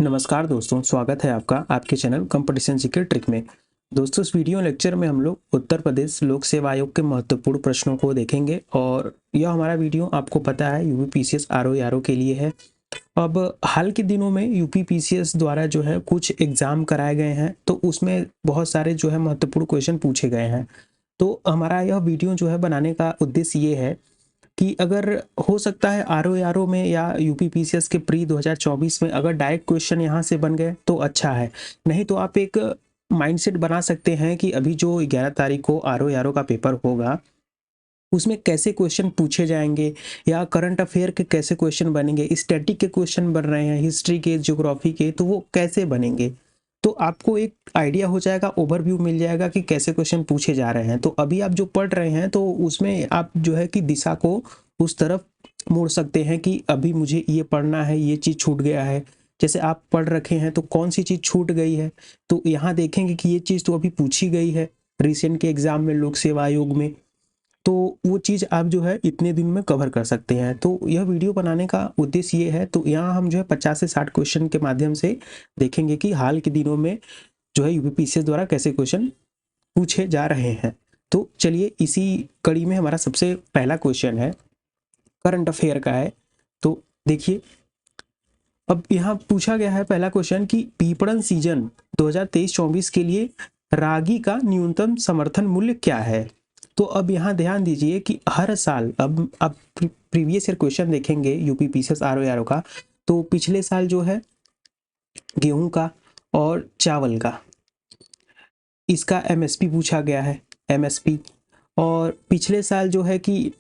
नमस्कार दोस्तों, स्वागत है आपका आपके चैनल कंपटीशन जीके ट्रिक में। दोस्तों, इस वीडियो लेक्चर में हम लोग उत्तर प्रदेश लोक सेवा आयोग के महत्वपूर्ण प्रश्नों को देखेंगे और यह हमारा वीडियो आपको पता है यूपी पीसीएस आरओ के लिए है। अब हाल के दिनों में यूपी पीसीएस द्वारा जो है कुछ एग्जाम कराए गए हैं, तो उसमें बहुत सारे जो है महत्वपूर्ण क्वेश्चन पूछे गए हैं। तो हमारा यह वीडियो जो है बनाने का उद्देश्य ये है कि अगर हो सकता है आरओ में या यूपी पीसीएस के प्री 2024 में अगर डायरेक्ट क्वेश्चन यहाँ से बन गए तो अच्छा है। नहीं तो आप एक माइंडसेट बना सकते हैं कि अभी जो 11 तारीख को आरओ का पेपर होगा उसमें कैसे क्वेश्चन पूछे जाएंगे या करंट अफेयर के कैसे क्वेश्चन बनेंगे, स्टैटिक के क्वेश्चन बन रहे हैं, हिस्ट्री के, ज्योग्राफी के, तो वो कैसे बनेंगे। तो आपको एक आइडिया हो जाएगा, ओवरव्यू मिल जाएगा कि कैसे क्वेश्चन पूछे जा रहे हैं। तो अभी आप जो पढ़ रहे हैं तो उसमें आप जो है कि दिशा को उस तरफ मोड़ सकते हैं कि अभी मुझे ये पढ़ना है, ये चीज़ छूट गया है। जैसे आप पढ़ रखे हैं तो कौन सी चीज़ छूट गई है, तो यहाँ देखेंगे कि ये चीज़ तो अभी पूछी गई है रिसेंट के एग्जाम में लोक सेवा आयोग में, तो वो चीज़ आप जो है इतने दिन में कवर कर सकते हैं। तो यह वीडियो बनाने का उद्देश्य ये है। तो यहाँ हम जो है 50 से 60 क्वेश्चन के माध्यम से देखेंगे कि हाल के दिनों में जो है यूपीपीसीएस द्वारा कैसे क्वेश्चन पूछे जा रहे हैं। तो चलिए, इसी कड़ी में हमारा सबसे पहला क्वेश्चन है, करंट अफेयर का है। तो देखिए, अब यहाँ पूछा गया है पहला क्वेश्चन कि पीपड़न सीजन 2023-24 के लिए रागी का न्यूनतम समर्थन मूल्य क्या है। तो अब यहाँ ध्यान दीजिए कि हर साल अब प्रीवियस ईयर क्वेश्चन देखेंगे यूपी पीसीएस आरओ का, तो पिछले साल जो है गेहूं का और चावल का इसका एमएसपी पूछा गया है, एमएसपी। और पिछले साल जो है कि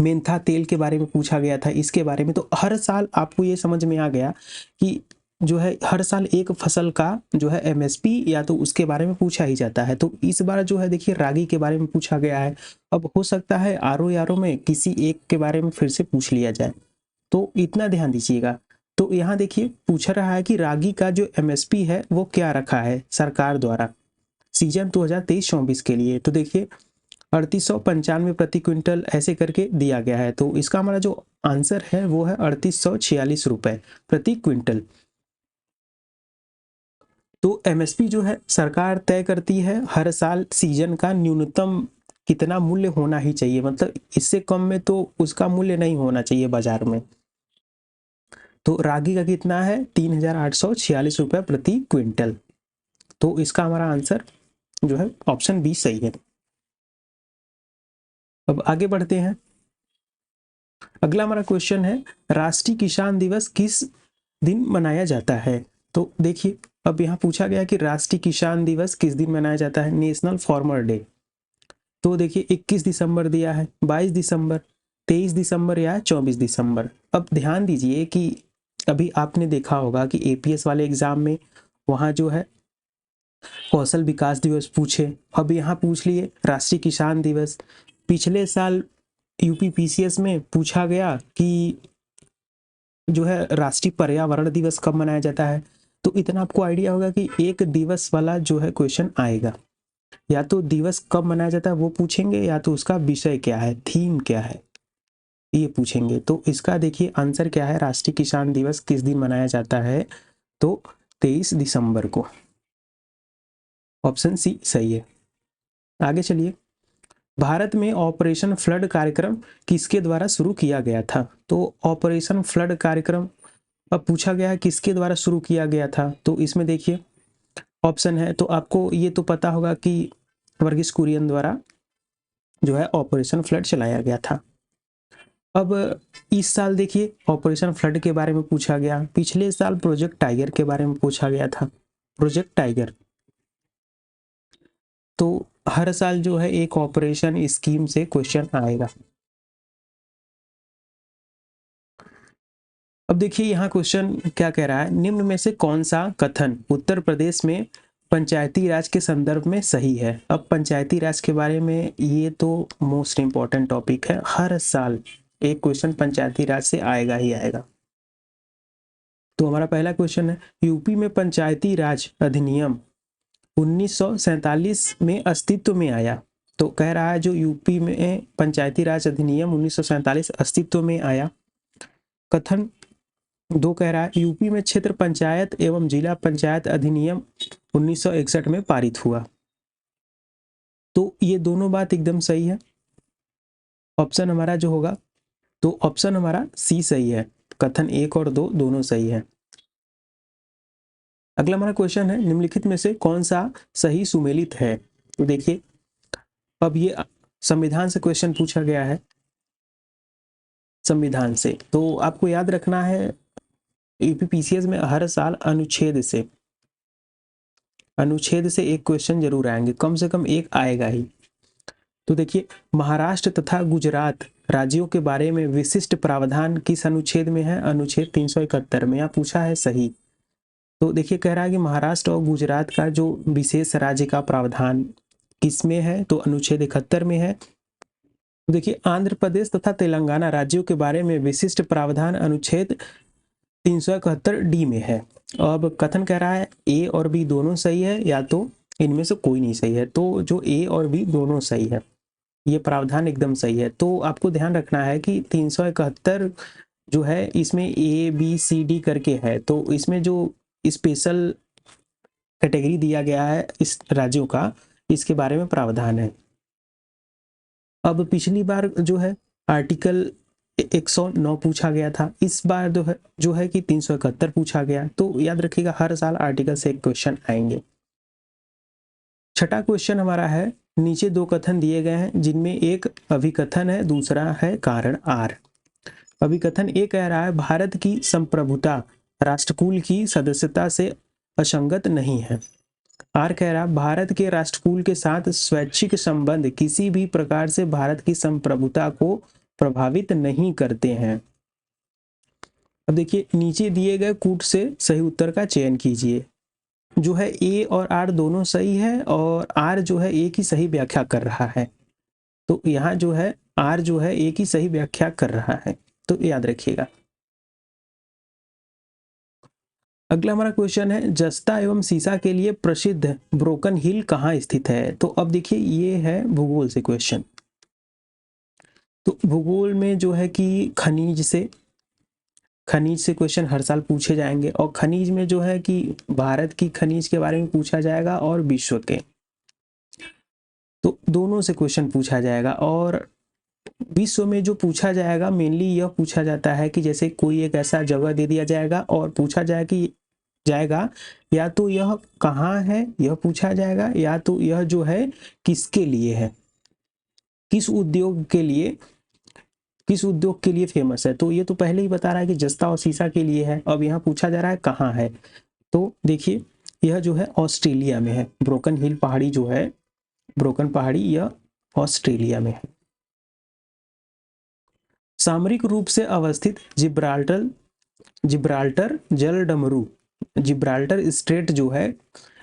मेंथा तेल के बारे में पूछा गया था, इसके बारे में। तो हर साल आपको ये समझ में आ गया कि जो है हर साल एक फसल का जो है एमएसपी या तो उसके बारे में पूछा ही जाता है। तो इस बार जो है देखिए रागी के बारे में पूछा गया है। अब हो सकता है आरओ में किसी एक के बारे में फिर से पूछ लिया जाए, तो इतना ध्यान दीजिएगा। तो यहाँ देखिए पूछ रहा है कि रागी का जो एमएसपी है वो क्या रखा है सरकार द्वारा सीजन 2023-24 के लिए। तो देखिए 3895 प्रति क्विंटल ऐसे करके दिया गया है। तो इसका हमारा जो आंसर है वो है 3846 रुपए प्रति क्विंटल। तो एमएसपी जो है सरकार तय करती है हर साल सीजन का न्यूनतम कितना मूल्य होना ही चाहिए, मतलब इससे कम में तो उसका मूल्य नहीं होना चाहिए बाजार में। तो रागी का कितना है, 3846 रुपये प्रति क्विंटल। तो इसका हमारा आंसर जो है ऑप्शन बी सही है। अब आगे बढ़ते हैं। अगला हमारा क्वेश्चन है, राष्ट्रीय किसान दिवस किस दिन मनाया जाता है। तो देखिए अब यहाँ पूछा गया कि राष्ट्रीय किसान दिवस किस दिन मनाया जाता है, नेशनल फार्मर डे। तो देखिए 21 दिसंबर दिया है, 22 दिसंबर, 23 दिसंबर या 24 दिसंबर। अब ध्यान दीजिए कि अभी आपने देखा होगा कि एपीएस वाले एग्जाम में वहाँ जो है कौशल विकास दिवस पूछे, अब यहाँ पूछ लिए राष्ट्रीय किसान दिवस। पिछले साल यूपी पीसीएस में पूछा गया कि जो है राष्ट्रीय पर्यावरण दिवस कब मनाया जाता है। तो इतना आपको आइडिया होगा कि एक दिवस वाला जो है क्वेश्चन आएगा, या तो दिवस कब मनाया जाता है वो पूछेंगे, या तो उसका विषय क्या है, थीम क्या है, ये पूछेंगे। तो इसका देखिए आंसर क्या है, राष्ट्रीय किसान दिवस किस दिन मनाया जाता है, तो 23 दिसंबर को। ऑप्शन सी सही है। आगे चलिए, भारत में ऑपरेशन फ्लड कार्यक्रम किसके द्वारा शुरू किया गया था। तो ऑपरेशन फ्लड कार्यक्रम अब पूछा गया है किसके द्वारा शुरू किया गया था। तो इसमें देखिए ऑप्शन है, तो आपको ये तो पता होगा कि वर्गीस कुरियन द्वारा जो है ऑपरेशन फ्लड चलाया गया था। अब इस साल देखिए ऑपरेशन फ्लड के बारे में पूछा गया, पिछले साल प्रोजेक्ट टाइगर के बारे में पूछा गया था, प्रोजेक्ट टाइगर। तो हर साल जो है एक ऑपरेशन स्कीम से क्वेश्चन आएगा। अब देखिए यहाँ क्वेश्चन क्या कह रहा है, निम्न में से कौन सा कथन उत्तर प्रदेश में पंचायती राज के संदर्भ में सही है। अब पंचायती राज के बारे में ये तो मोस्ट इंपॉर्टेंट टॉपिक है, हर साल एक क्वेश्चन पंचायती राज से आएगा ही आएगा। तो हमारा पहला क्वेश्चन है, यूपी में पंचायती राज अधिनियम 1947 में अस्तित्व में आया। तो कह रहा है जो यूपी में पंचायती राज अधिनियम 1947 अस्तित्व में आया, कथन दो कह रहा है यूपी में क्षेत्र पंचायत एवं जिला पंचायत अधिनियम 1961 में पारित हुआ। तो ये दोनों बात एकदम सही है। ऑप्शन हमारा जो होगा, तो ऑप्शन हमारा सी सही है। कथन 1 और 2 दोनों सही है। अगला हमारा क्वेश्चन है निम्नलिखित में से कौन सा सही सुमेलित है। तो देखिए, अब ये संविधान से क्वेश्चन पूछा गया है, संविधान से। तो आपको याद रखना है यूपीपीसीएस में हर साल अनुच्छेद से एक क्वेश्चन जरूर आएंगे, कम से कम एक आएगा ही। तो देखिए, महाराष्ट्र तथा गुजरात राज्यों के बारे में विशिष्ट प्रावधान किस अनुच्छेद में है? अनुच्छेद 371 में। यहाँ पूछा है सही। तो देखिए, कह रहा है कि महाराष्ट्र और गुजरात का जो विशेष राज्य का प्रावधान किस में है? तो अनुच्छेद 71 में है। देखिए, आंध्र प्रदेश तथा तेलंगाना राज्यों के बारे में विशिष्ट प्रावधान अनुच्छेद 371 डी में है। अब कथन कह रहा है ए और बी दोनों सही है, या तो इनमें से कोई नहीं सही है। तो जो ए और बी दोनों सही है, ये प्रावधान एकदम सही है। तो आपको ध्यान रखना है कि 371 जो है इसमें ए बी सी डी करके है, तो इसमें जो स्पेशल कैटेगरी दिया गया है इस राज्यों का, इसके बारे में प्रावधान है। अब पिछली बार जो है आर्टिकल 109 पूछा गया था, इस बार जो है कि 371 पूछा गया। तो याद रखिएगा, हर साल आर्टिकल से एक क्वेश्चन आएंगे। छठा क्वेश्चन हमारा है, नीचे दो कथन दिए गए हैं जिनमें एक अभिकथन है, दूसरा है कारण आर। अभिकथन ए कह रहा है भारत की संप्रभुता राष्ट्रकुल की सदस्यता से असंगत नहीं है। आर कह रहा है भारत के राष्ट्रकुल के साथ स्वैच्छिक संबंध किसी भी प्रकार से भारत की संप्रभुता को प्रभावित नहीं करते हैं। अब देखिए, नीचे दिए गए कूट से सही उत्तर का चयन कीजिए। जो है ए और आर दोनों सही है, और आर जो है ए की सही व्याख्या कर रहा है। तो यहाँ जो है आर जो है ए की सही व्याख्या कर रहा है, तो याद रखिएगा। अगला हमारा क्वेश्चन है, जस्ता एवं सीसा के लिए प्रसिद्ध ब्रोकन हिल कहाँ स्थित है? तो अब देखिए, ये है भूगोल से क्वेश्चन। तो भूगोल में जो है कि खनिज से क्वेश्चन हर साल पूछे जाएंगे, और खनिज में जो है कि भारत की खनिज के बारे में पूछा जाएगा और विश्व के, तो दोनों से क्वेश्चन पूछा जाएगा। और विश्व में जो पूछा जाएगा मेनली यह पूछा जाता है कि जैसे कोई एक ऐसा जगह दे दिया जाएगा और पूछा जाएगा या तो यह कहाँ है, यह पूछा जाएगा, या तो यह जो है किसके लिए है, किस उद्योग के लिए फेमस है। तो ये तो पहले ही बता रहा है कि जस्ता और सीसा के लिए है। अब यहाँ पूछा जा रहा है कहाँ है। तो देखिए, यह जो है ऑस्ट्रेलिया में है। ब्रोकन हिल पहाड़ी जो है, ब्रोकन पहाड़ी, यह ऑस्ट्रेलिया में है। सामरिक रूप से अवस्थित जिब्राल्टर जलडमरू जिब्राल्टर स्ट्रेट जो है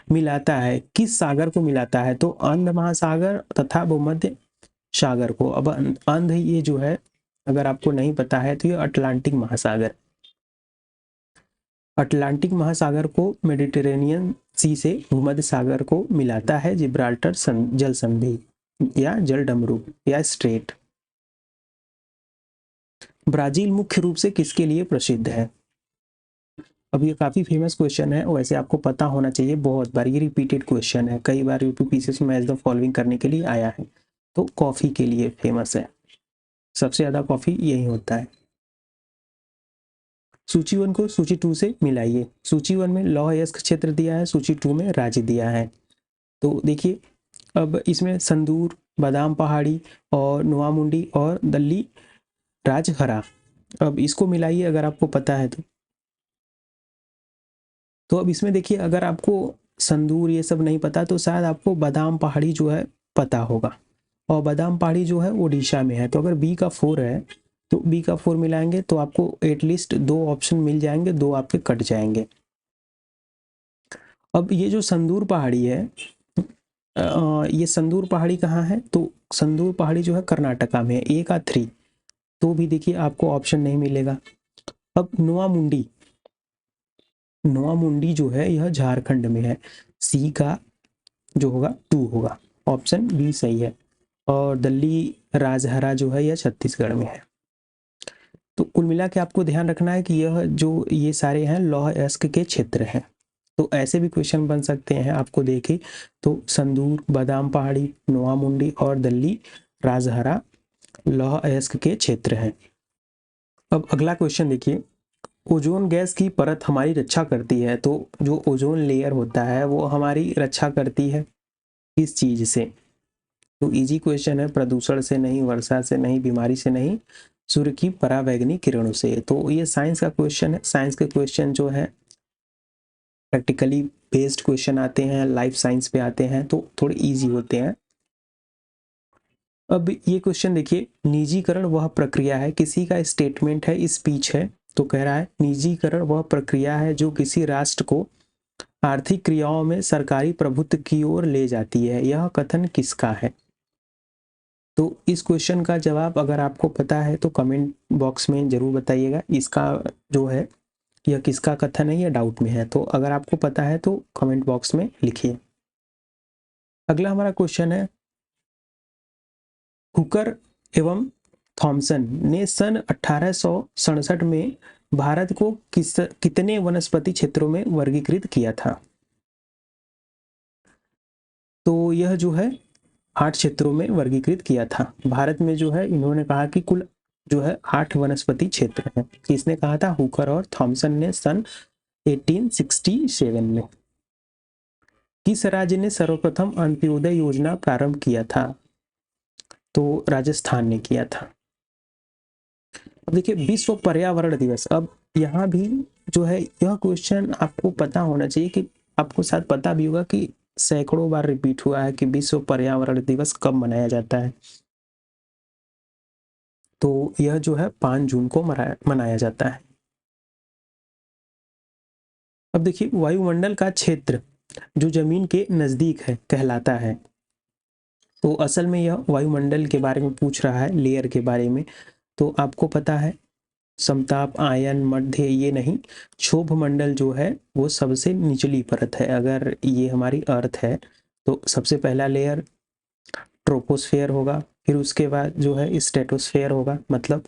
मिलाता है, किस सागर को मिलाता है? तो अंध महासागर तथा भूमध्य सागर को। अब अंध ये जो है, अगर आपको नहीं पता है तो ये अटलांटिक महासागर को मेडिटेरेनियन सी से भूमध्य सागर को मिलाता है जिब्राल्टर जल संधि या जलडमरू या स्ट्रेट। ब्राजील मुख्य रूप से किसके लिए प्रसिद्ध है? अब ये काफी फेमस क्वेश्चन है, वैसे आपको पता होना चाहिए, बहुत बार ये रिपीटेड क्वेश्चन है, कई बार यूपीपीसीएस में मैच द फॉलोइंग करने के लिए आया है। तो कॉफी के लिए फेमस है, सबसे ज्यादा कॉफी यही होता है। सूची 1 को सूची 2 से मिलाइए। सूची 1 में लौह अयस्क क्षेत्र दिया है, सूची 2 में राज्य दिया है। तो देखिए, अब इसमें संदूर, बादाम पहाड़ी और नोआमुंडी और दल्ली राजहरा, अब इसको मिलाइए अगर आपको पता है तो अब इसमें देखिए, अगर आपको संदूर ये सब नहीं पता तो शायद आपको बादाम पहाड़ी जो है पता होगा, और बादाम पहाड़ी जो है उड़ीसा में है। तो अगर बी का 4 है तो बी का 4 मिलाएंगे तो आपको एटलीस्ट 2 ऑप्शन मिल जाएंगे, 2 आपके कट जाएंगे। अब ये जो संदूर पहाड़ी है, ये संदूर पहाड़ी कहाँ है? तो संदूर पहाड़ी जो है कर्नाटका में है, ए का 3, तो भी देखिए आपको ऑप्शन नहीं मिलेगा। अब नोआमुंडी जो है यह झारखंड में है, सी का जो होगा 2 होगा, ऑप्शन बी सही है। और दल्ली राजहरा जो है यह छत्तीसगढ़ में है। तो कुल मिला के आपको ध्यान रखना है कि यह जो ये सारे हैं लौह अयस्क के क्षेत्र हैं। तो ऐसे भी क्वेश्चन बन सकते हैं आपको देखे तो संदूर, बादाम पहाड़ी, नोआमुंडी और दल्ली राजहरा लौह अयस्क के क्षेत्र हैं। अब अगला क्वेश्चन देखिए, ओजोन गैस की परत हमारी रक्षा करती है, तो जो ओजोन लेयर होता है वो हमारी रक्षा करती है किस चीज से? तो इजी क्वेश्चन है, प्रदूषण से नहीं, वर्षा से नहीं, बीमारी से नहीं, सूर्य की परावैंगनी किरणों से। तो ये साइंस का क्वेश्चन है। साइंस के क्वेश्चन जो है प्रैक्टिकली बेस्ड क्वेश्चन आते हैं, लाइफ साइंस पे आते हैं, तो थोड़े इजी होते हैं। अब ये क्वेश्चन देखिए, निजीकरण वह प्रक्रिया है, किसी का स्टेटमेंट है, स्पीच है, तो कह रहा है निजीकरण वह प्रक्रिया है जो किसी राष्ट्र को आर्थिक क्रियाओं में सरकारी प्रभुत्व की ओर ले जाती है, यह कथन किसका है? तो इस क्वेश्चन का जवाब अगर आपको पता है तो कमेंट बॉक्स में जरूर बताइएगा। इसका जो है यह किसका कथन है, यह डाउट में है, तो अगर आपको पता है तो कमेंट बॉक्स में लिखिए। अगला हमारा क्वेश्चन है, हुकर एवं थॉमसन ने सन 1867 में भारत को कितने वनस्पति क्षेत्रों में वर्गीकृत किया था? तो यह जो है 8 क्षेत्रों में वर्गीकृत किया था। भारत में जो है इन्होंने कहा कि कुल जो है 8 वनस्पति क्षेत्र हैं। किसने कहा था? हुकर और थॉमसन ने सन 1867 में। किस राज्य ने सर्वप्रथम अंत्योदय योजना प्रारंभ किया था? तो राजस्थान ने किया था। अब देखिए, विश्व पर्यावरण दिवस, अब यहाँ भी जो है यह क्वेश्चन आपको पता होना चाहिए कि आपको शायद पता भी होगा कि सैकड़ों बार रिपीट हुआ है कि विश्व पर्यावरण दिवस कब मनाया जाता है। तो यह जो है 5 जून को मनाया जाता है। अब देखिए, वायुमंडल का क्षेत्र जो जमीन के नजदीक है कहलाता है। तो असल में यह वायुमंडल के बारे में पूछ रहा है, लेयर के बारे में। तो आपको पता है समताप, आयन, मध्य, ये नहीं, क्षोभ मंडल जो है वो सबसे निचली परत है। अगर ये हमारी अर्थ है तो सबसे पहला लेयर ट्रोपोस्फेयर होगा, फिर उसके बाद जो है स्ट्रेटोस्फेयर होगा, मतलब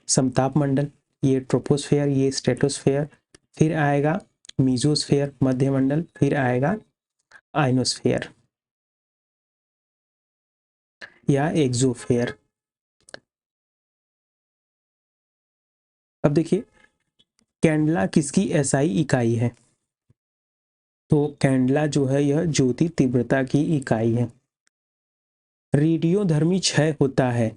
समताप मंडल, ये ट्रोपोस्फेयर, ये स्ट्रेटोस्फेयर, फिर आएगा मीजोस्फेयर मध्य मंडल, फिर आएगा आइनोस्फेयर या एक्सोफेयर। अब देखिए, कैंडला किसकी एसआई इकाई है? तो कैंडला जो है यह ज्योति तीव्रता की इकाई है। रेडियोधर्मी क्षय होता है,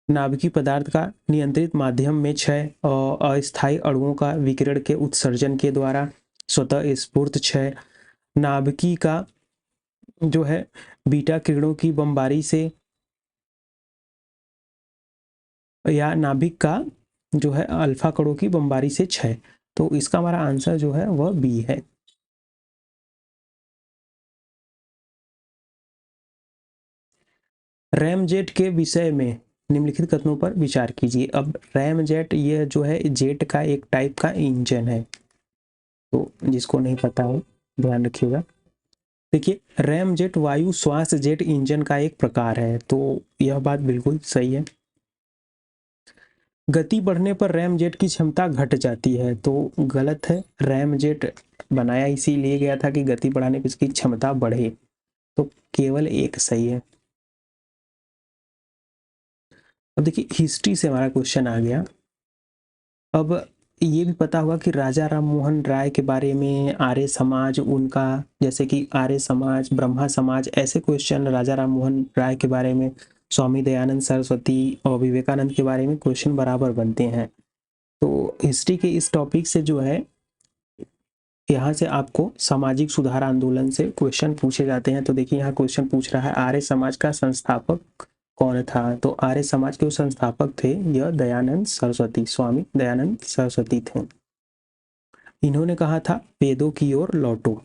नाभिकीय पदार्थ का नियंत्रित माध्यम में क्षय और अस्थायी अणुओं का विकिरण के उत्सर्जन के द्वारा, स्वतः स्फूर्त क्षय, नाभिकी का जो है बीटा किरणों की बमबारी से, या नाभिक का जो है अल्फा कणों की बमबारी से क्षय। तो इसका हमारा आंसर जो है वह बी है। रैमजेट के विषय में निम्नलिखित कथनों पर विचार कीजिए। अब रैमजेट यह जो है जेट का एक टाइप का इंजन है, तो जिसको नहीं पता हो ध्यान रखिएगा। देखिए, रैमजेट वायु श्वास जेट इंजन का एक प्रकार है, तो यह बात बिल्कुल सही है। गति बढ़ने पर रैमजेट की क्षमता घट जाती है, तो गलत है। रैमजेट बनाया इसीलिए गया था कि गति बढ़ाने पर इसकी क्षमता बढ़े, तो केवल एक सही है। अब देखिए, हिस्ट्री से हमारा क्वेश्चन आ गया। अब ये भी पता होगा कि राजा राम मोहन राय के बारे में, आर्य समाज उनका, जैसे कि आर्य समाज, ब्रह्मा समाज, ऐसे क्वेश्चन राजा राम मोहन राय के बारे में, स्वामी दयानंद सरस्वती और विवेकानंद के बारे में क्वेश्चन बराबर बनते हैं। तो हिस्ट्री के इस टॉपिक से जो है यहाँ से आपको सामाजिक सुधार आंदोलन से क्वेश्चन पूछे जाते हैं। तो देखिए, यहाँ क्वेश्चन पूछ रहा है आर्य समाज का संस्थापक कौन था? तो आर्य समाज के संस्थापक थे यह दयानंद सरस्वती, स्वामी दयानंद सरस्वती थे। इन्होंने कहा था वेदों की ओर लौटो।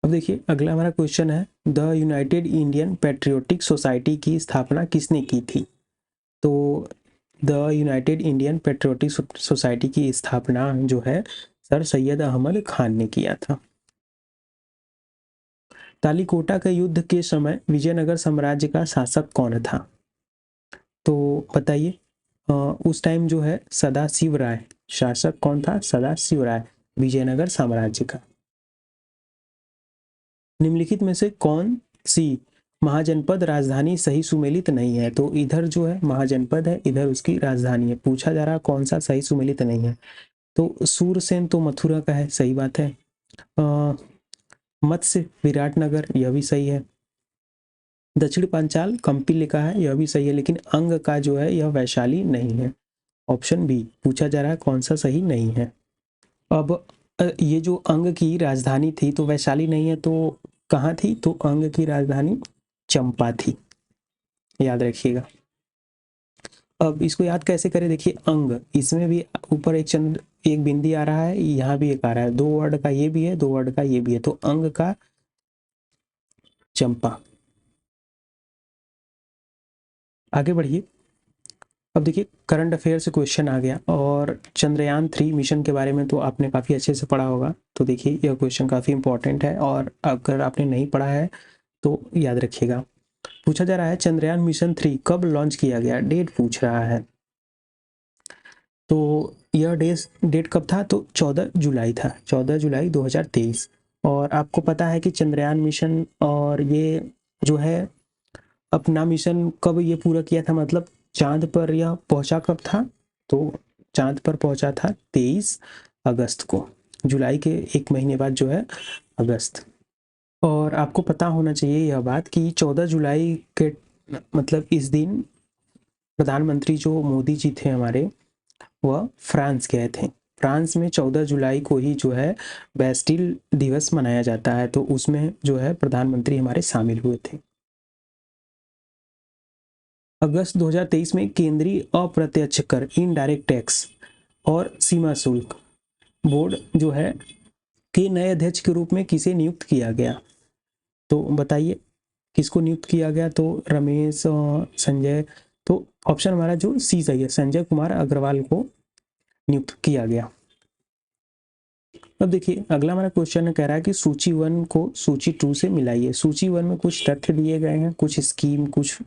अब देखिए, अगला हमारा क्वेश्चन है, the United Indian patriotic society की स्थापना किसने की थी? तो the United Indian patriotic society की स्थापना जो है सर सैयद अहमद खान ने किया था। तालीकोटा के युद्ध के समय विजयनगर साम्राज्य का शासक कौन था? तो बताइए। उस टाइम जो है सदाशिव राय, शासक कौन था? सदाशिव राय, विजयनगर साम्राज्य का। निम्नलिखित में से कौन सी महाजनपद राजधानी सही सुमेलित नहीं है? तो इधर जो है महाजनपद है, इधर उसकी राजधानी है। पूछा जा रहा है कौन सा सही सुमेलित नहीं है। तो सूरसेन तो मथुरा का है, सही बात है। मत्स्य विराटनगर, यह भी सही है। दक्षिण पांचाल कंपिलिका है, यह भी सही है। लेकिन अंग का जो है यह वैशाली नहीं है। ऑप्शन बी पूछा जा रहा है कौन सा सही नहीं है। अब ये जो अंग की राजधानी थी तो वैशाली नहीं है, तो कहाँ थी? तो अंग की राजधानी चंपा थी, याद रखिएगा। अब इसको याद कैसे करें? देखिए अंग, इसमें भी ऊपर एक चंद्र, एक बिंदी आ रहा है, यहाँ भी एक आ रहा है। 2 वर्ड का ये भी है, 2 वर्ड का ये भी है, तो अंग का चंपा। आगे बढ़िए। अब देखिए करंट अफेयर से क्वेश्चन आ गया, और चंद्रयान 3 मिशन के बारे में तो आपने काफ़ी अच्छे से पढ़ा होगा। तो देखिए यह क्वेश्चन काफ़ी इंपॉर्टेंट है, और अगर आपने नहीं पढ़ा है तो याद रखिएगा। पूछा जा रहा है चंद्रयान मिशन 3 कब लॉन्च किया गया? डेट पूछ रहा है। तो यह डेट कब था? तो 14 जुलाई था, 14 जुलाई 2023। और आपको पता है कि चंद्रयान मिशन और ये जो है अपना मिशन कब ये पूरा किया था, मतलब चांद पर यह पहुंचा कब था? तो चांद पर पहुंचा था 23 अगस्त को। जुलाई के 1 महीने बाद जो है अगस्त। और आपको पता होना चाहिए यह बात कि 14 जुलाई के मतलब इस दिन प्रधानमंत्री जो मोदी जी थे हमारे, वह फ्रांस गए थे। फ्रांस में 14 जुलाई को ही जो है बेस्टिल दिवस मनाया जाता है, तो उसमें जो है प्रधानमंत्री हमारे शामिल हुए थे। अगस्त 2023 में केंद्रीय अप्रत्यक्ष कर इनडायरेक्ट टैक्स और सीमा शुल्क बोर्ड जो है के नए अध्यक्ष के रूप में किसे नियुक्त किया गया? तो बताइए किसको नियुक्त किया गया? तो रमेश संजय, तो ऑप्शन हमारा जो सी सही है, संजय कुमार अग्रवाल को नियुक्त किया गया। अब देखिए अगला हमारा क्वेश्चन कह रहा है कि सूची 1 को सूची 2 से मिलाइए। सूची 1 में कुछ तथ्य दिए गए हैं, कुछ स्कीम, कुछ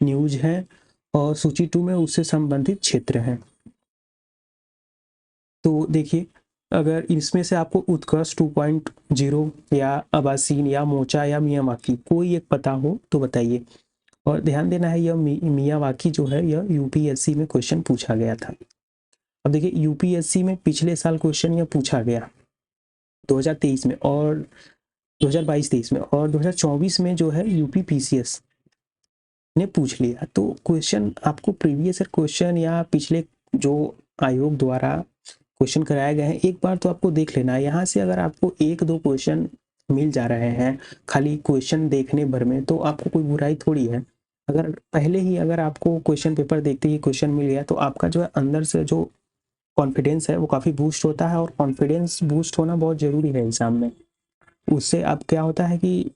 न्यूज है, और सूची 2 में उससे संबंधित क्षेत्र हैं। तो देखिए अगर इसमें से आपको उत्कर्ष 2.0 या आबासीन या मोचा या मियावाकी कोई एक पता हो तो बताइए। और ध्यान देना है यह मियावाकी जो है यह यूपीएससी में क्वेश्चन पूछा गया था। अब देखिए यूपीएससी में पिछले साल क्वेश्चन यह पूछा गया 2023 में, और 2022-23 में, और 2024 में जो है यूपी पीसीएस ने पूछ लिया। तो क्वेश्चन आपको प्रीवियस क्वेश्चन या पिछले जो आयोग द्वारा क्वेश्चन कराए गए हैं एक बार तो आपको देख लेना है। यहाँ से अगर आपको 1-2 क्वेश्चन मिल जा रहे हैं खाली क्वेश्चन देखने भर में, तो आपको कोई बुराई थोड़ी है। अगर पहले ही अगर आपको क्वेश्चन पेपर देखते ही क्वेश्चन मिल गया तो आपका जो है अंदर से जो कॉन्फिडेंस है वो काफ़ी बूस्ट होता है, और कॉन्फिडेंस बूस्ट होना बहुत ज़रूरी है एग्जाम में। उससे आप क्या होता है कि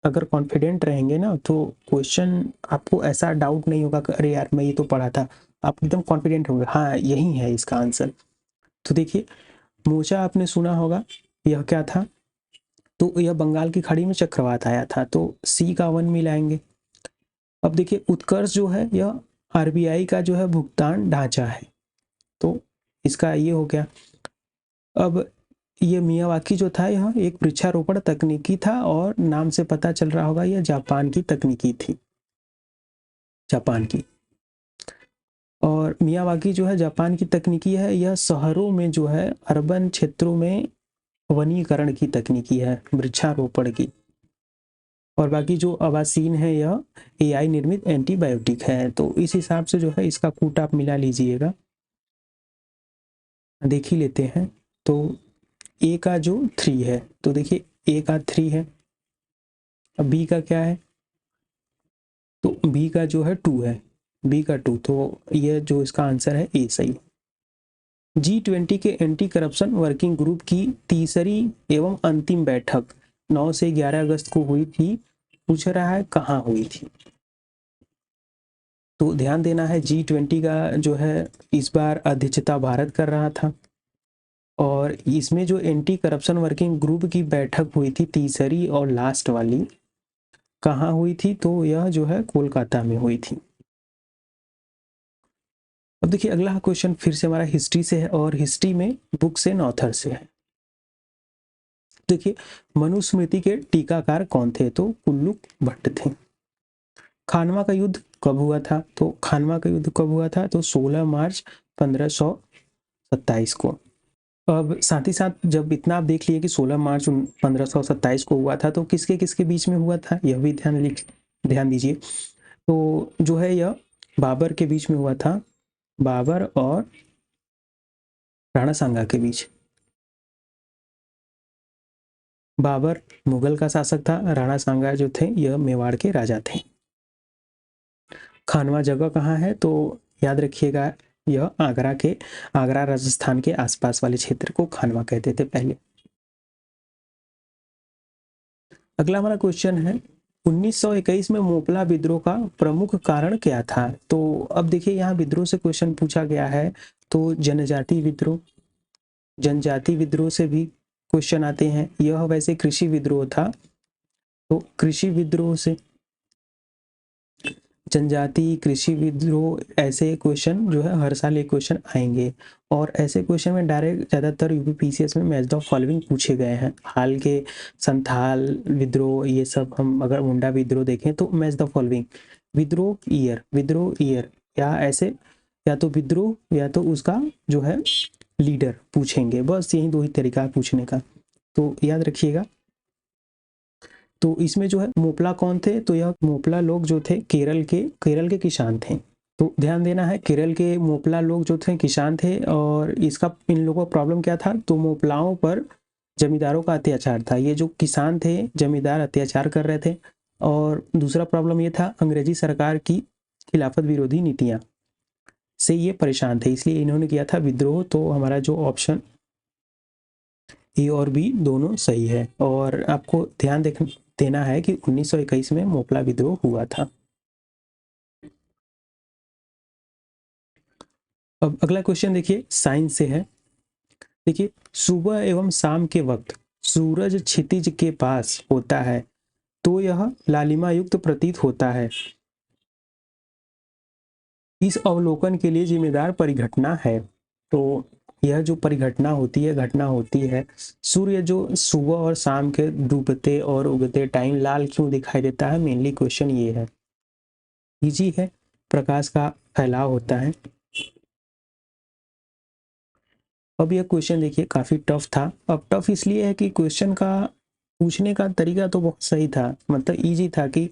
अगर कॉन्फिडेंट रहेंगे ना तो क्वेश्चन आपको ऐसा डाउट नहीं होगा कि अरे यार मैं ये तो पढ़ा था। आप एकदम कॉन्फिडेंट होंगे, हाँ यही है इसका आंसर। तो देखिए मोचा आपने सुना होगा, यह क्या था? तो यह बंगाल की खाड़ी में चक्रवात आया था, तो सी का 1 मिलाएंगे। अब देखिए उत्कर्ष जो है यह आरबीआई का जो है भुगतान ढांचा है, तो इसका ये हो गया। अब ये मियावाकी जो था यह एक वृक्षारोपण तकनीकी था, और नाम से पता चल रहा होगा यह जापान की तकनीकी थी, जापान की। और मियावाकी जो है जापान की तकनीकी है, यह शहरों में जो है अर्बन क्षेत्रों में वनीकरण की तकनीकी है, वृक्षारोपण की। और बाकी जो आवासीन है यह एआई निर्मित एंटीबायोटिक है। तो इस हिसाब से जो है इसका कूट आप मिला लीजिएगा, देख ही लेते हैं। तो ए का जो 3 है, तो देखिए ए का 3 है। अब बी का क्या है? तो बी का जो है 2 है, बी का 2, तो ये जो इसका आंसर है ए सही। G20 के एंटी करप्शन वर्किंग ग्रुप की तीसरी एवं अंतिम बैठक 9 से 11 अगस्त को हुई थी। पूछ रहा है कहाँ हुई थी? तो ध्यान देना है G20 का जो है इस बार अध्यक्षता भारत कर रहा था, और इसमें जो एंटी करप्शन वर्किंग ग्रुप की बैठक हुई थी तीसरी और लास्ट वाली, कहाँ हुई थी, तो यह जो है कोलकाता में हुई थी। अब देखिए अगला क्वेश्चन फिर से हमारा हिस्ट्री से है और हिस्ट्री में बुक्स एंड ऑथर से है। देखिए मनुस्मृति के टीकाकार कौन थे, तो कुल्लूक भट्ट थे। खानवा का युद्ध कब हुआ था, तो खानवा का युद्ध कब हुआ था, तो 16 मार्च 1527 को। अब साथ ही साथ जब इतना आप देख लिए कि 16 मार्च 1527 को हुआ था, तो किसके किसके बीच में हुआ था यह भी ध्यान दीजिए। तो जो है यह बाबर के बीच में हुआ था, बाबर और राणा सांगा के बीच। बाबर मुगल का शासक था, राणा सांगा जो थे यह मेवाड़ के राजा थे। खानवा जगह कहाँ है, तो याद रखिएगा यह आगरा राजस्थान के आसपास वाले क्षेत्र को खानवा कहते थे पहले। अगला हमारा क्वेश्चन है 1921 में मोपला विद्रोह का प्रमुख कारण क्या था। तो अब देखिए यहाँ विद्रोह से क्वेश्चन पूछा गया है, तो जनजाति विद्रोह से भी क्वेश्चन आते हैं। यह वैसे कृषि विद्रोह था, तो कृषि विद्रोह से जनजाति कृषि विद्रोह ऐसे क्वेश्चन जो है हर साल एक क्वेश्चन आएंगे। और ऐसे क्वेश्चन में डायरेक्ट ज़्यादातर यूपीपीसीएस में मैच द फॉलोइंग पूछे गए हैं। हाल के संथाल विद्रोह ये सब, हम अगर मुंडा विद्रोह देखें तो मैच द फॉलोइंग विद्रोह ईयर या ऐसे, या तो विद्रोह या तो उसका जो है लीडर पूछेंगे। बस यही दो ही तरीका है पूछने का, तो याद रखिएगा। तो इसमें जो है मोपला कौन थे, तो यह मोपला लोग जो थे केरल के किसान थे। तो ध्यान देना है, केरल के मोपला लोग जो थे किसान थे, और इसका इन लोगों का प्रॉब्लम क्या था, तो मोपलाओं पर जमींदारों का अत्याचार था। ये जो किसान थे जमींदार अत्याचार कर रहे थे, और दूसरा प्रॉब्लम ये था अंग्रेजी सरकार की खिलाफत विरोधी नीतियां से ये परेशान थे, इसलिए इन्होंने किया था विद्रोह। तो हमारा जो ऑप्शन ए और बी दोनों सही है। और आपको ध्यान देना है कि 1921 में मोपला विद्रोह हुआ था। अब अगला क्वेश्चन देखिए साइंस से है। देखिए सुबह एवं शाम के वक्त सूरज क्षितिज के पास होता है तो यह लालिमा युक्त प्रतीत होता है। इस अवलोकन के लिए जिम्मेदार परिघटना है। तो यह जो परिघटना होती है, घटना होती है, सूर्य जो सुबह और शाम के डूबते और उगते टाइम लाल क्यों दिखाई देता है, मेनली क्वेश्चन ये है। इजी है, प्रकाश का फैलाव होता है। अब यह क्वेश्चन देखिए काफी टफ था। अब टफ इसलिए है कि क्वेश्चन का पूछने का तरीका तो बहुत सही था, मतलब इजी था कि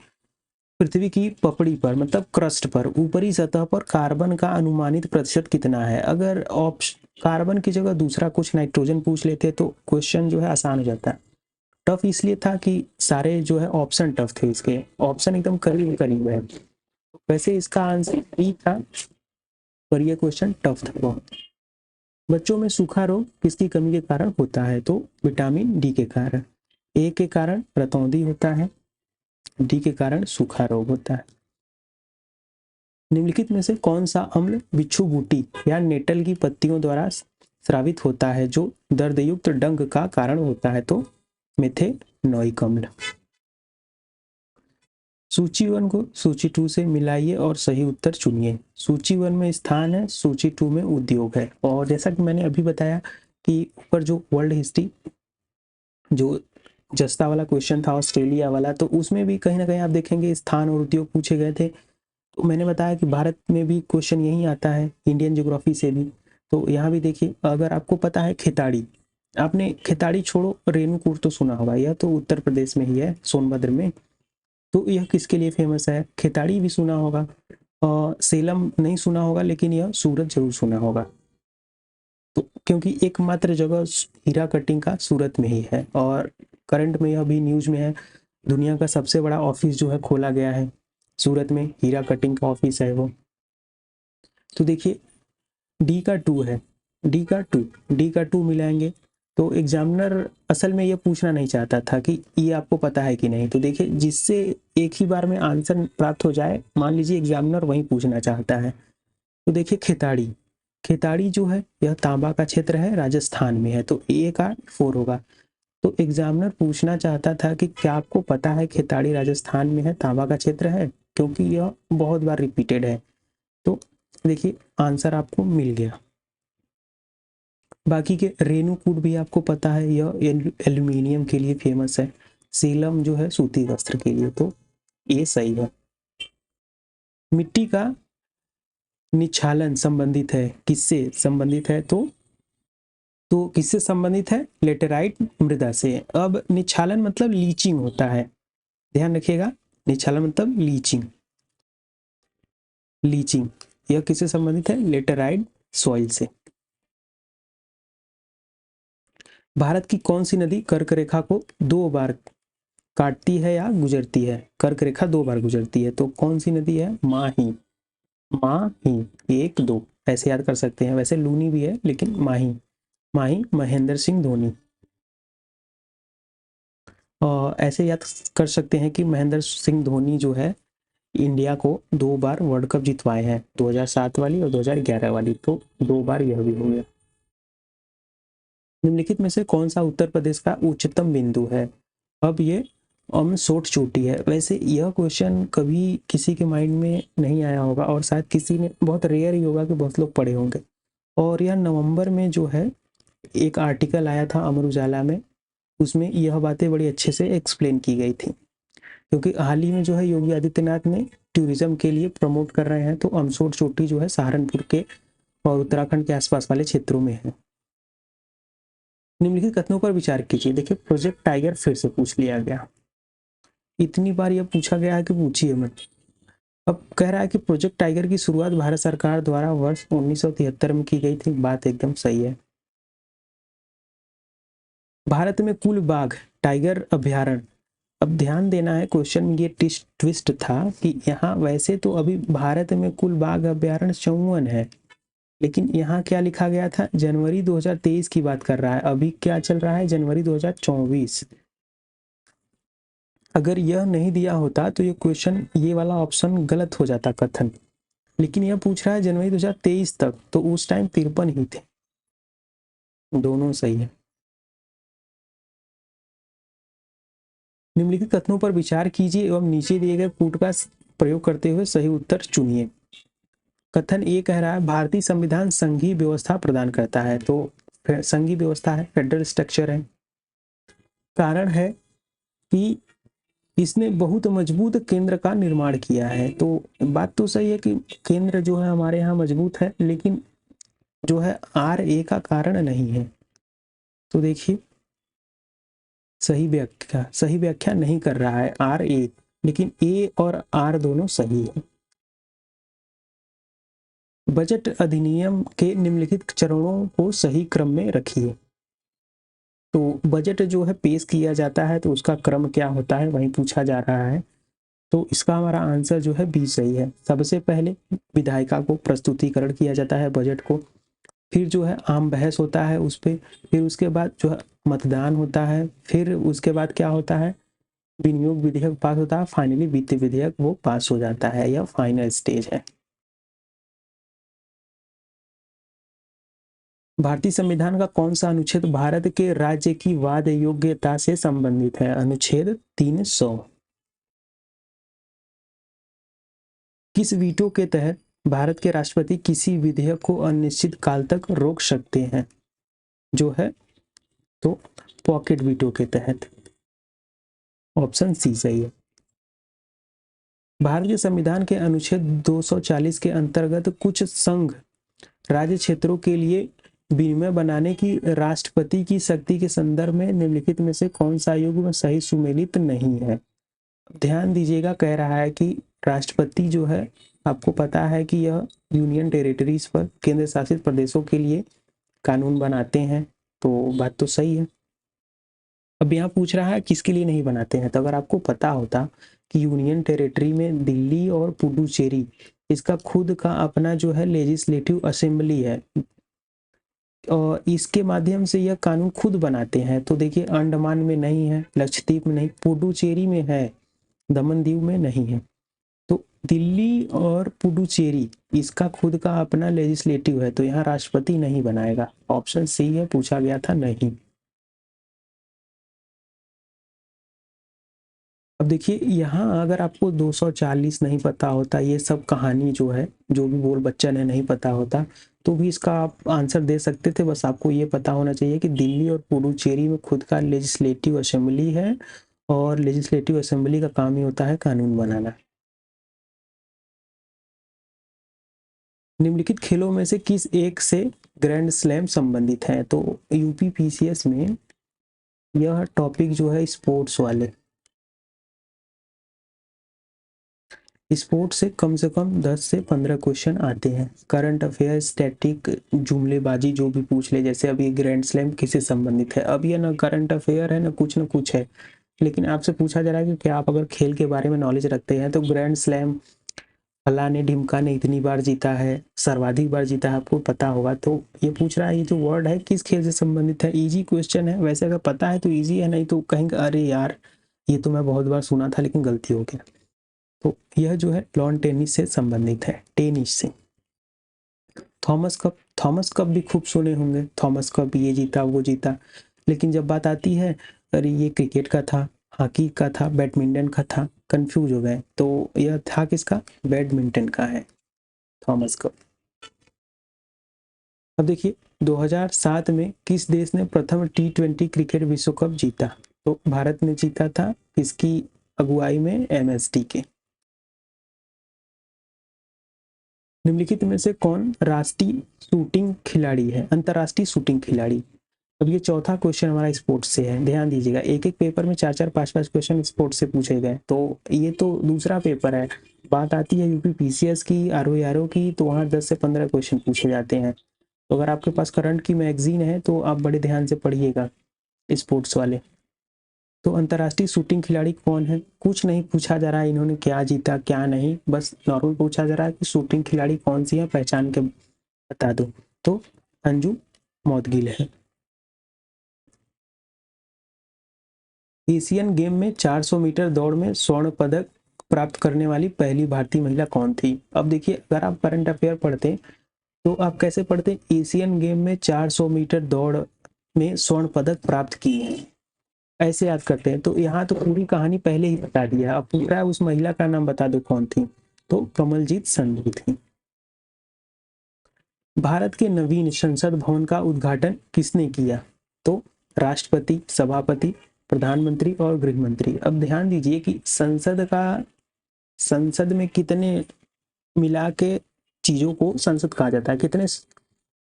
पृथ्वी की पपड़ी पर मतलब क्रस्ट पर ऊपरी सतह पर कार्बन का अनुमानित प्रतिशत कितना है। अगर ऑप्शन कार्बन की जगह दूसरा कुछ नाइट्रोजन पूछ लेते तो क्वेश्चन जो है आसान हो जाता। टफ इसलिए था कि सारे जो है ऑप्शन टफ थे, इसके ऑप्शन एकदम करीब करीब है। वैसे इसका आंसर बी था, पर यह क्वेश्चन टफ था बहुत। बच्चों में सूखा रोग किसकी कमी के कारण होता है, तो विटामिन डी के कारण। ए के कारण रतौंधी होता है, डी के कारण सूखा रोग होता है। निम्नलिखित में से कौन सा अम्ल बिच्छू बूटी या नेटल की पत्तियों द्वारा स्रावित होता है जो दर्दयुक्त डंक का कारण होता है, तो मेथेनोइक अम्ल। सूची 1 को सूची 2 से मिलाइए और सही उत्तर चुनिए। सूची 1 में स्थान है, सूची 2 में उद्योग है। और जैसा कि मैंने अभी बताया कि ऊपर जो वर्ल्ड हिस्ट्री जो जस्ता वाला क्वेश्चन था ऑस्ट्रेलिया वाला, तो उसमें भी कहीं ना कहीं आप देखेंगे स्थान और उद्योग पूछे गए थे। तो मैंने बताया कि भारत में भी क्वेश्चन यही आता है, इंडियन ज्योग्राफी से भी। तो यहाँ भी देखिए, अगर आपको पता है खेताड़ी, आपने खेताड़ी छोड़ो रेणुकूट तो सुना होगा, यह तो उत्तर प्रदेश में ही है, सोनभद्र में। तो यह किसके लिए फेमस है, खेताड़ी भी सुना होगा। सेलम नहीं सुना होगा, लेकिन यह सूरत जरूर सुना होगा। तो क्योंकि एकमात्र जगह हीरा कटिंग का सूरत में ही है, और करंट में यह भी न्यूज में है, दुनिया का सबसे बड़ा ऑफिस जो है खोला गया है सूरत में, हीरा कटिंग का ऑफिस है वो। तो देखिए डी का टू मिलाएंगे तो एग्जामिनर असल में ये पूछना नहीं चाहता था कि ये आपको पता है कि नहीं। तो देखिए जिससे एक ही बार में आंसर प्राप्त हो जाए, मान लीजिए एग्जामिनर वही पूछना चाहता है। तो देखिए खेताड़ी जो है यह तांबा का क्षेत्र है, राजस्थान में है, तो ए का 4 होगा। तो एग्जामिनर पूछना चाहता था कि क्या आपको पता है खेताड़ी राजस्थान में है, तांबा का क्षेत्र है, क्योंकि यह बहुत बार रिपीटेड है। तो देखिए आंसर आपको मिल गया। बाकी के रेणुकूट भी आपको पता है, यह एल्यूमिनियम के लिए फेमस है। सीलम जो है सूती वस्त्र के लिए, तो ये सही है। मिट्टी का निक्षालन संबंधित है, किससे संबंधित है? तो किससे संबंधित है? लेटेराइट मृदा से। अब निक्षालन मतलब लीचिंग होता है, ध्यान रखिएगा, निक्षालन मतलब लीचिंग। लीचिंग यह किससे संबंधित है? लेटेराइट सॉइल से। भारत की कौन सी नदी कर्क रेखा को 2 बार काटती है या गुजरती है? कर्क रेखा 2 बार गुजरती है, तो कौन सी नदी है? माही। माही 1 2 ऐसे याद कर सकते हैं, वैसे लूनी भी है लेकिन माही। माही महेंद्र सिंह धोनी। और ऐसे याद कर सकते हैं कि महेंद्र सिंह धोनी जो है इंडिया को 2 बार वर्ल्ड कप जितवाए हैं, 2007 वाली और 2011 वाली, तो 2 बार यह भी हो गया। निम्नलिखित में से कौन सा उत्तर प्रदेश का उच्चतम बिंदु है? अब ये अमसोट चोटी है। वैसे यह क्वेश्चन कभी किसी के माइंड में नहीं आया होगा और शायद किसी ने, बहुत रेयर ही होगा कि बहुत लोग पढ़े होंगे। और यह नवंबर में जो है एक आर्टिकल आया था अमर उजाला में, उसमें यह बातें बड़ी अच्छे से एक्सप्लेन की गई थी, क्योंकि हाल ही में जो है योगी आदित्यनाथ ने टूरिज्म के लिए प्रमोट कर रहे हैं, तो अमसोट चोटी जो है सहारनपुर के और उत्तराखंड के आसपास वाले क्षेत्रों में है। निम्नलिखित कथनों पर विचार कीजिए। देखिए प्रोजेक्ट टाइगर फिर से पूछ लिया गया, इतनी बार यह पूछा गया है कि पूछिए मत। अब कह रहा है कि प्रोजेक्ट टाइगर की शुरुआत भारत सरकार द्वारा वर्ष 1973 में की गई थी, बात एकदम सही है। भारत में कुल बाघ टाइगर अभ्यारण्य, अब ध्यान देना है, क्वेश्चन में ये ट्विस्ट था कि यहाँ वैसे तो अभी भारत में कुल बाघ अभ्यारण्य 54 है, लेकिन यहाँ क्या लिखा गया था? जनवरी 2023 की बात कर रहा है, अभी क्या चल रहा है? जनवरी 2024। अगर यह नहीं दिया होता तो ये क्वेश्चन, ये वाला ऑप्शन गलत हो जाता कथन, लेकिन यह पूछ रहा है जनवरी 2023 तक, तो उस टाइम 53 ही थे, दोनों सही है। निम्नलिखित कथनों पर विचार कीजिए एवं नीचे दिए गए कूट का प्रयोग करते हुए सही उत्तर चुनिए। कथन ए कह रहा है भारतीय संविधान संघीय व्यवस्था प्रदान करता है, तो संघीय व्यवस्था है, फेडरल स्ट्रक्चर है। कारण है कि इसने बहुत मजबूत केंद्र का निर्माण किया है, तो बात तो सही है कि केंद्र जो है हमारे यहाँ मजबूत है, लेकिन जो है आर ए का कारण नहीं है। तो देखिए सही व्याख्या नहीं कर रहा है आर ए, लेकिन ए और आर दोनों सही है। बजट अधिनियम के निम्नलिखित चरणों को सही क्रम में रखिए। तो बजट जो है पेश किया जाता है, तो उसका क्रम क्या होता है वही पूछा जा रहा है, तो इसका हमारा आंसर जो है बी सही है। सबसे पहले विधायिका को प्रस्तुतिकरण किया जाता है बजट को, फिर जो है आम बहस होता है उस पर, फिर उसके बाद जो है मतदान होता है, फिर उसके बाद क्या होता है? विनियोग विधेयक पास होता है, फाइनली वित्त विधेयक वो पास हो जाता है, यह फाइनल स्टेज है। भारतीय संविधान का कौन सा अनुच्छेद भारत के राज्य की वाद योग्यता से संबंधित है? अनुच्छेद 300। किस वीटो के तहत भारत के राष्ट्रपति किसी विधेयक को अनिश्चित काल तक रोक सकते हैं? जो है तो पॉकेट वीटो के तहत, ऑप्शन सी सही है। भारतीय संविधान के अनुच्छेद 240 के अंतर्गत कुछ संघ राज्य क्षेत्रों के लिए विनियम बनाने की राष्ट्रपति की शक्ति के संदर्भ में निम्नलिखित में से कौन सा युग्म सही सुमेलित नहीं है? ध्यान दीजिएगा, कह रहा है कि राष्ट्रपति जो है, आपको पता है कि यह यूनियन टेरिटरीज पर, केंद्र शासित प्रदेशों के लिए कानून बनाते हैं, तो बात तो सही है। अब यहाँ पूछ रहा है किसके लिए नहीं बनाते हैं, तो अगर आपको पता होता कि यूनियन टेरिटरी में दिल्ली और पुडुचेरी, इसका खुद का अपना जो है लेजिस्लेटिव असेंबली है, और इसके माध्यम से यह कानून खुद बनाते हैं। तो देखिए अंडमान में नहीं है, लक्षद्वीप में नहीं, पुडुचेरी में है, दमन दीव में नहीं है, तो दिल्ली और पुडुचेरी इसका खुद का अपना लेजिस्लेटिव है, तो यहाँ राष्ट्रपति नहीं बनाएगा। ऑप्शन सी है, पूछा गया था नहीं। अब देखिए यहाँ अगर आपको 240 नहीं पता होता, ये सब कहानी जो है, जो भी बोल बच्चन है नहीं पता होता, तो भी इसका आप आंसर दे सकते थे। बस आपको ये पता होना चाहिए कि दिल्ली और पुडुचेरी में खुद का लेजिस्लेटिव असेंबली है, और लेजिस्लेटिव असेंबली का काम ही होता है कानून बनाना। निम्नलिखित खेलों में से किस एक से ग्रैंड स्लैम संबंधित है? तो यूपी पीसीएस में यह टॉपिक जो है स्पोर्ट्स वाले, स्पोर्ट्स से कम 10 से 15 क्वेश्चन आते हैं। करंट अफेयर, स्टैटिक, जुमलेबाजी जो भी पूछ ले, जैसे अभी ग्रैंड स्लैम किससे संबंधित है, अब ये ना करंट अफेयर है ना कुछ है, लेकिन आपसे पूछा जा रहा है कि क्या आप अगर खेल के बारे में नॉलेज रखते हैं तो ग्रैंड स्लैम फला ने ढिमका ने इतनी बार जीता है, सर्वाधिक बार जीता है, आपको पता होगा। तो ये पूछ रहा है ये जो वर्ड है किस खेल से संबंधित है। इजी क्वेश्चन है, वैसे अगर पता है तो इजी है, नहीं तो कहेंगे अरे यार ये तो मैं बहुत बार सुना था लेकिन गलती हो गया। तो यह जो है लॉन टेनिस से संबंधित है, टेनिस से। थॉमस कप भी खूब सुने होंगे, थॉमस कप ये जीता वो जीता, लेकिन जब बात आती है अरे ये क्रिकेट का था, हॉकी का था, बैडमिंटन का था, कंफ्यूज हो गए। तो यह था किसका? बैडमिंटन का है थॉमस कप। अब देखिए 2007 में किस देश ने प्रथम T20 क्रिकेट विश्व कप जीता? तो भारत ने जीता था, किसकी अगुवाई में? MSD के। निम्नलिखित में से कौन राष्ट्रीय शूटिंग खिलाड़ी है, अंतर्राष्ट्रीय शूटिंग खिलाड़ी? अब ये चौथा क्वेश्चन हमारा स्पोर्ट्स से है, ध्यान दीजिएगा। एक एक पेपर में 4-4 5-5 क्वेश्चन स्पोर्ट्स से पूछे गए, तो ये तो दूसरा पेपर है। बात आती है यूपी पीसीएस की, आरओ की, तो वहाँ 10 से 15 क्वेश्चन पूछे जाते हैं। तो अगर आपके पास करंट की मैगजीन है तो आप बड़े ध्यान से पढ़िएगा स्पोर्ट्स वाले। तो अंतर्राष्ट्रीय शूटिंग खिलाड़ी कौन है? कुछ नहीं पूछा जा रहा है इन्होंने क्या जीता क्या नहीं, बस नॉर्मल पूछा जा रहा है कि शूटिंग खिलाड़ी कौन सी है, पहचान के बता दो। तो अंजू मौदगिल है। एशियन गेम में 400 मीटर दौड़ में स्वर्ण पदक प्राप्त करने वाली पहली भारतीय महिला कौन थी? अब देखिए अगर आप करंट अफेयर पढ़ते तो आप कैसे पढ़ते? एशियन गेम में 400 मीटर दौड़ में स्वर्ण पदक प्राप्त किए हैं, ऐसे याद करते हैं। तो यहाँ तो पूरी कहानी पहले ही बता दिया, अब पूछ रहा है उस महिला का नाम बता दो कौन थी, तो कमलजीत संधू थी। भारत के नवीन संसद भवन का उद्घाटन किसने किया? तो राष्ट्रपति, सभापति, प्रधानमंत्री और गृह मंत्री। अब ध्यान दीजिए कि संसद में कितने मिला के चीजों को संसद कहा जाता है, कितने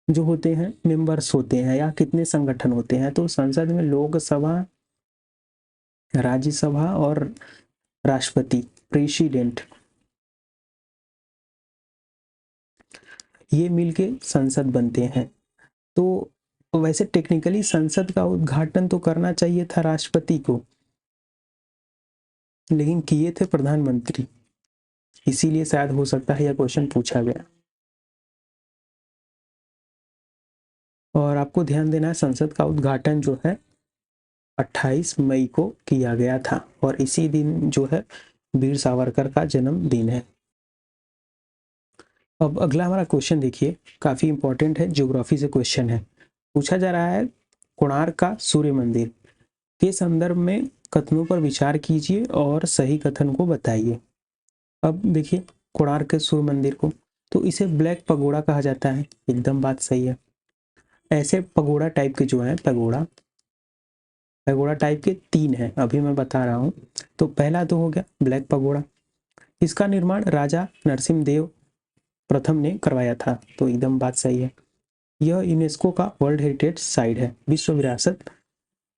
जो होते हैं मेंबर्स होते हैं या कितने संगठन होते हैं। तो संसद में लोकसभा, राज्यसभा और राष्ट्रपति, प्रेसिडेंट, ये मिलके संसद बनते हैं। तो वैसे टेक्निकली संसद का उद्घाटन तो करना चाहिए था राष्ट्रपति को, लेकिन किए थे प्रधानमंत्री, इसीलिए शायद हो सकता है यह क्वेश्चन पूछा गया। और आपको ध्यान देना है संसद का उद्घाटन जो है 28 मई को किया गया था, और इसी दिन जो है वीर सावरकर का जन्मदिन है। अब अगला हमारा क्वेश्चन देखिए, काफी इंपॉर्टेंट है, ज्योग्राफी से क्वेश्चन है। पूछा जा रहा है कोणार्क का सूर्य मंदिर के संदर्भ में कथनों पर विचार कीजिए और सही कथन को बताइए। अब देखिए कोणार्क के सूर्य मंदिर को, तो इसे ब्लैक पगोड़ा कहा जाता है, एकदम बात सही है। ऐसे पगोड़ा टाइप के जो है, पगोड़ा पगोड़ा टाइप के 3 हैं, अभी मैं बता रहा हूँ। तो पहला तो हो गया ब्लैक पगोड़ा, इसका निर्माण राजा नरसिम्हदेव प्रथम ने करवाया था, तो एकदम बात सही है। यह यूनेस्को का वर्ल्ड हेरिटेज साइट है, विश्व विरासत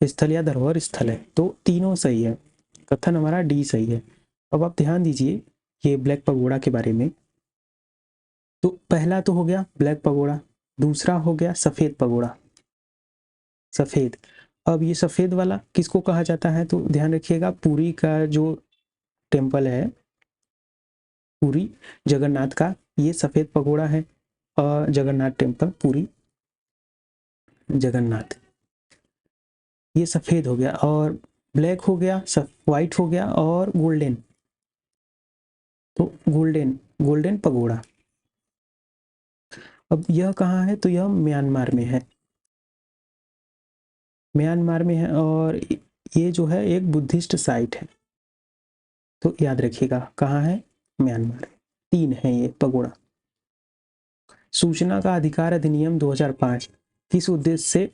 स्थल या धरोहर स्थल है, तो तीनों सही है, कथन हमारा डी सही है। अब आप ध्यान दीजिए ये ब्लैक पगोड़ा के बारे में। तो पहला तो हो गया ब्लैक पगोड़ा, दूसरा हो गया सफेद पगोड़ा, सफेद। अब ये सफेद वाला किसको कहा जाता है? तो ध्यान रखिएगा पुरी का जो टेम्पल है, पुरी जगन्नाथ का, ये सफेद पगोड़ा है, जगन्नाथ टेम्पल, पुरी जगन्नाथ, ये सफेद हो गया। और ब्लैक हो गया, व्हाइट हो गया, और गोल्डन, तो गोल्डन गोल्डन पगोड़ा। अब यह कहाँ है? तो यह म्यांमार में है, म्यांमार में है, और ये जो है एक बुद्धिस्ट साइट है। तो याद रखिएगा कहाँ है, म्यांमार। 3 है ये पगोड़ा। सूचना का अधिकार अधिनियम 2005 किस उद्देश्य से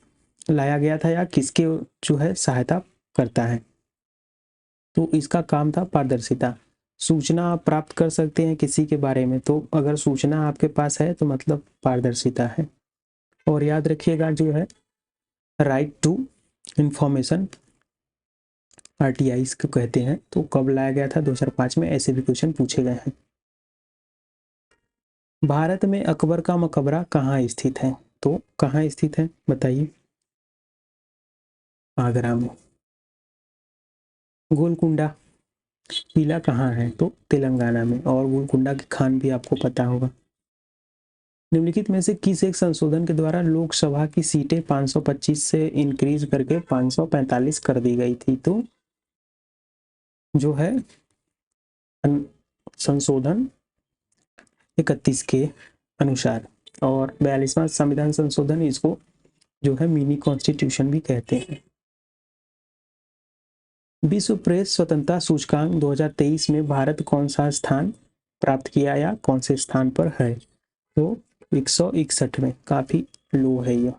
लाया गया था या किसके जो है सहायता करता है? तो इसका काम था पारदर्शिता। सूचना आप प्राप्त कर सकते हैं किसी के बारे में, तो अगर सूचना आपके पास है तो मतलब पारदर्शिता है। और याद रखिएगा जो है राइट टू इंफॉर्मेशन, आरटीआई इसको कहते हैं। तो कब लाया गया था? 2005 में। ऐसे भी क्वेश्चन पूछे गए हैं। भारत में अकबर का मकबरा कहाँ स्थित है? तो कहाँ स्थित है बताइए? आगरा में। गोलकुंडा किला कहाँ है? तो तेलंगाना में। और गोलकुंडा की खान भी आपको पता होगा। निम्नलिखित में से किस एक संशोधन के द्वारा लोकसभा की सीटें 525 से इंक्रीज करके 545 कर दी गई थी? तो जो है संशोधन 31 के अनुसार। और 42वां संविधान संशोधन, इसको जो है मिनी कॉन्स्टिट्यूशन भी कहते हैं। विश्व प्रेस स्वतंत्रता सूचकांक 2023 में भारत कौन सा स्थान प्राप्त किया या कौन से स्थान पर है? तो 161 में, काफी लो है यह।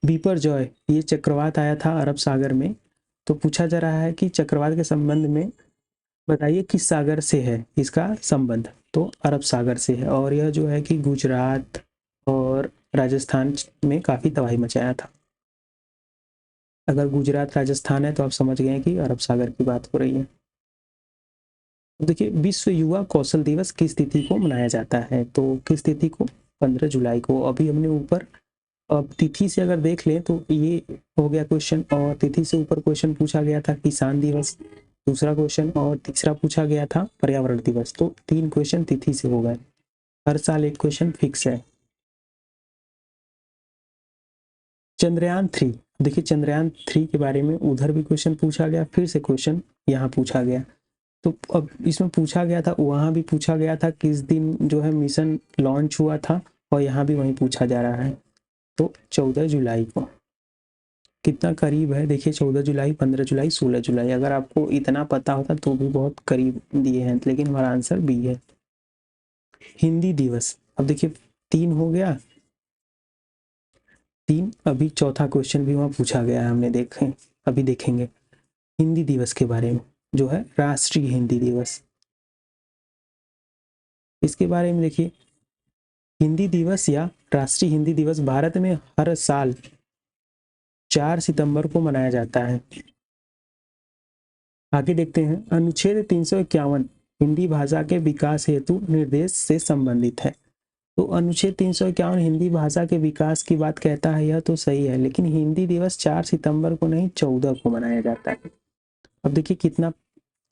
बिपरजॉय ये चक्रवात आया था अरब सागर में। तो पूछा जा रहा है कि चक्रवात के संबंध में बताइए किस सागर से है इसका संबंध? तो अरब सागर से है। और यह जो है कि गुजरात और राजस्थान में काफी तबाही मचाया था। अगर गुजरात राजस्थान है तो आप समझ गए कि अरब सागर की बात हो रही है। देखिए, विश्व युवा कौशल दिवस किस तिथि को मनाया जाता है? तो किस तिथि को? 15 जुलाई को। अभी हमने ऊपर, अब तिथि से अगर देख लें तो ये हो गया क्वेश्चन। और तिथि से ऊपर क्वेश्चन पूछा गया था किसान दिवस, दूसरा क्वेश्चन, और तीसरा पूछा गया था पर्यावरण दिवस। तो 3 क्वेश्चन तिथि से हो गए। हर साल एक क्वेश्चन फिक्स है। चंद्रयान 3, देखिए चंद्रयान 3 के बारे में उधर भी क्वेश्चन पूछा गया, फिर से क्वेश्चन यहाँ पूछा गया। तो अब इसमें पूछा गया था, वहाँ भी पूछा गया था किस दिन जो है मिशन लॉन्च हुआ था, और यहाँ भी वहीं पूछा जा रहा है। तो 14 जुलाई को। कितना करीब है देखिए, 14 जुलाई, 15 जुलाई, 16 जुलाई। अगर आपको इतना पता होता तो भी बहुत करीब दिए हैं, लेकिन हमारा आंसर बी है। हिंदी दिवस, अब देखिए 3 हो गया, 3। अभी चौथा क्वेश्चन भी वहाँ पूछा गया है, हमने देखे, अभी देखेंगे हिंदी दिवस के बारे में, जो है राष्ट्रीय हिंदी दिवस। इसके बारे में देखिए, हिंदी दिवस या राष्ट्रीय हिंदी दिवस भारत में हर साल 4 सितंबर को मनाया जाता है। आगे देखते हैं, अनुच्छेद 351 हिंदी भाषा के विकास हेतु निर्देश से संबंधित है। तो अनुच्छेद 351 हिंदी भाषा के विकास की बात कहता है, यह तो सही है, लेकिन हिंदी दिवस 4 सितंबर को नहीं 14 को मनाया जाता है। अब देखिए कितना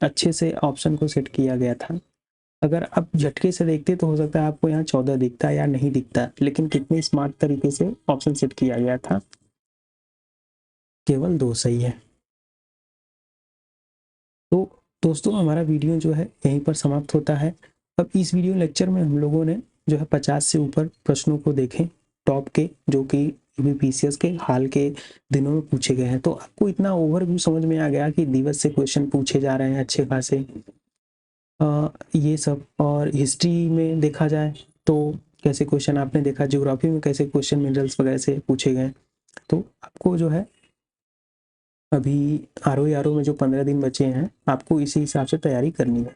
अच्छे से ऑप्शन को सेट किया गया था। अगर आप झटके से देखते तो हो सकता है आपको यहाँ 14 दिखता या नहीं दिखता, लेकिन कितने स्मार्ट तरीके से ऑप्शन सेट किया गया था। केवल 2 सही है। तो दोस्तों, हमारा वीडियो जो है यहीं पर समाप्त होता है। अब इस वीडियो लेक्चर में हम लोगों ने जो है 50 से ऊपर प्रश्नों को देखें, टॉप के, जो कि यूपीपीसीएस के हाल के दिनों में पूछे गए हैं। तो आपको इतना ओवरव्यू समझ में आ गया कि दिवस से क्वेश्चन पूछे जा रहे हैं अच्छे खासे, ये सब। और हिस्ट्री में देखा जाए तो कैसे क्वेश्चन आपने देखा, ज्योग्राफी में कैसे क्वेश्चन मिनरल्स वगैरह से पूछे गए। तो आपको जो है अभी आरओ में जो 15 दिन बचे हैं, आपको इसी हिसाब से तैयारी करनी है।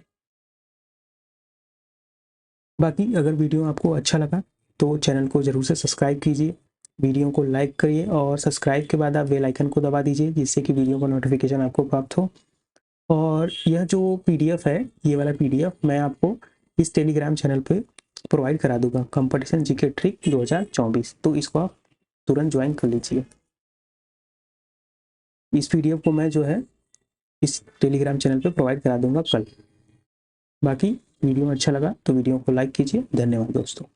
बाकी अगर वीडियो आपको अच्छा लगा तो चैनल को ज़रूर से सब्सक्राइब कीजिए, वीडियो को लाइक करिए, और सब्सक्राइब के बाद आप बेल आइकन को दबा दीजिए, जिससे कि वीडियो का नोटिफिकेशन आपको प्राप्त हो। और यह जो पीडीएफ है, ये वाला पीडीएफ मैं आपको इस टेलीग्राम चैनल पे प्रोवाइड करा दूंगा, कंपटीशन जीके ट्रिक 2024। तो इसको आप तुरंत ज्वाइन कर लीजिए। इस पीडीएफ को मैं जो है इस टेलीग्राम चैनल पे प्रोवाइड करा दूंगा कल। बाकी वीडियो में अच्छा लगा तो वीडियो को लाइक कीजिए। धन्यवाद दोस्तों।